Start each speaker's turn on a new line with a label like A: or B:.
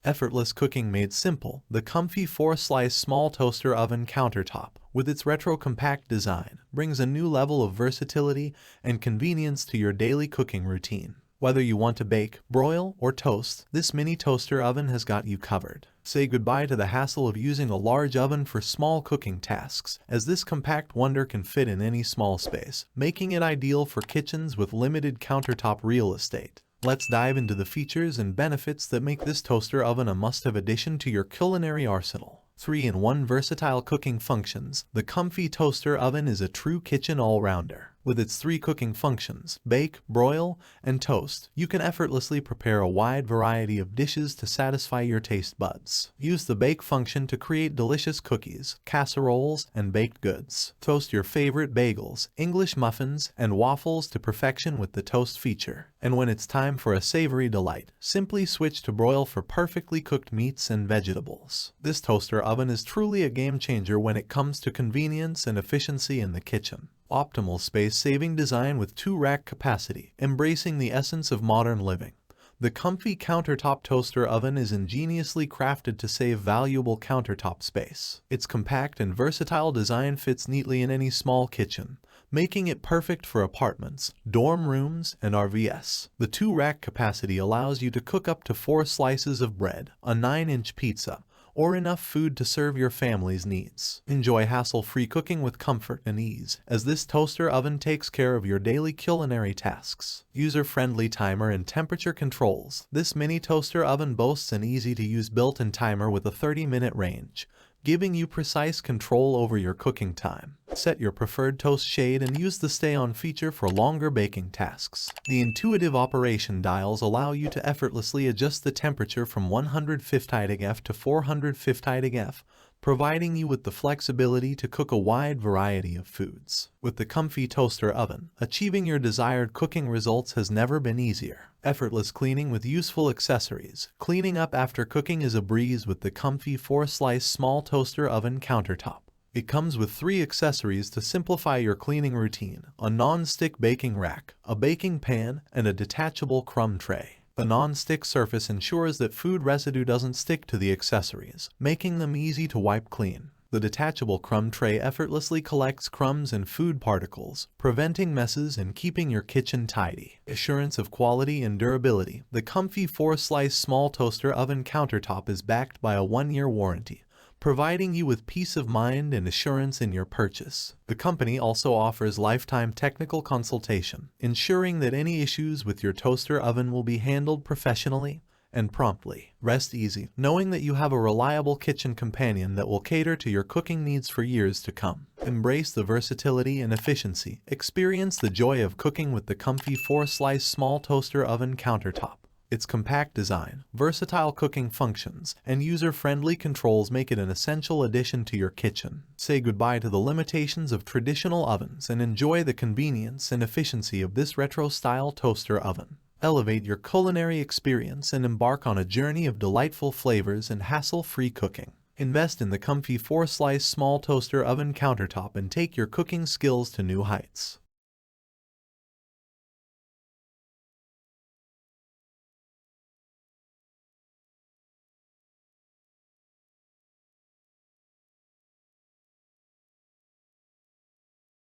A: Effortless cooking made simple, the Comfee 4-slice small toaster oven countertop, with its retro compact design, brings a new level of versatility and convenience to your daily cooking routine. Whether you want to bake, broil, or toast, this mini toaster oven has got you covered. Say goodbye to the hassle of using a large oven for small cooking tasks, as this compact wonder can fit in any small space, making it ideal for kitchens with limited countertop real estate. Let's dive into the features and benefits that make this toaster oven a must-have addition to your culinary arsenal. 3-in-1 versatile cooking functions. The Comfee toaster oven is a true kitchen all-rounder. With its 3 cooking functions, bake, broil, and toast, you can effortlessly prepare a wide variety of dishes to satisfy your taste buds. Use the bake function to create delicious cookies, casseroles, and baked goods. Toast your favorite bagels, English muffins, and waffles to perfection with the toast feature. And when it's time for a savory delight, simply switch to broil for perfectly cooked meats and vegetables. This toaster oven is truly a game changer when it comes to convenience and efficiency in the kitchen. Optimal space-saving design with 2-rack capacity, embracing the essence of modern living. The Comfee countertop toaster oven is ingeniously crafted to save valuable countertop space. Its compact and versatile design fits neatly in any small kitchen, making it perfect for apartments, dorm rooms, and RVs. The 2-rack capacity allows you to cook up to 4 slices of bread, a 9-inch pizza, or enough food to serve your family's needs. Enjoy hassle-free cooking with comfort and ease, as this toaster oven takes care of your daily culinary tasks. User-friendly timer and temperature controls. This mini toaster oven boasts an easy-to-use built-in timer with a 30-minute range, giving you precise control over your cooking time. Set your preferred toast shade and use the stay-on feature for longer baking tasks. The intuitive operation dials allow you to effortlessly adjust the temperature from 150 F to 450 F, providing you with the flexibility to cook a wide variety of foods. With the Comfee toaster oven, achieving your desired cooking results has never been easier. Effortless cleaning with useful accessories. Cleaning up after cooking is a breeze with the Comfee 4-slice small toaster oven countertop. It comes with 3 accessories to simplify your cleaning routine: a non-stick baking rack, a baking pan, and a detachable crumb tray. The non-stick surface ensures that food residue doesn't stick to the accessories, making them easy to wipe clean. The detachable crumb tray effortlessly collects crumbs and food particles, preventing messes and keeping your kitchen tidy. Assurance of quality and durability. The Comfee 4-slice small toaster oven countertop is backed by a 1-year warranty, providing you with peace of mind and assurance in your purchase. The company also offers lifetime technical consultation, ensuring that any issues with your toaster oven will be handled professionally and promptly. Rest easy, knowing that you have a reliable kitchen companion that will cater to your cooking needs for years to come. Embrace the versatility and efficiency. Experience the joy of cooking with the Comfee 4-slice small toaster oven countertop. Its compact design, versatile cooking functions, and user-friendly controls make it an essential addition to your kitchen. Say goodbye to the limitations of traditional ovens and enjoy the convenience and efficiency of this retro-style toaster oven. Elevate your culinary experience and embark on a journey of delightful flavors and hassle-free cooking. Invest in the Comfee 4-slice small toaster oven countertop and take your cooking skills to new heights.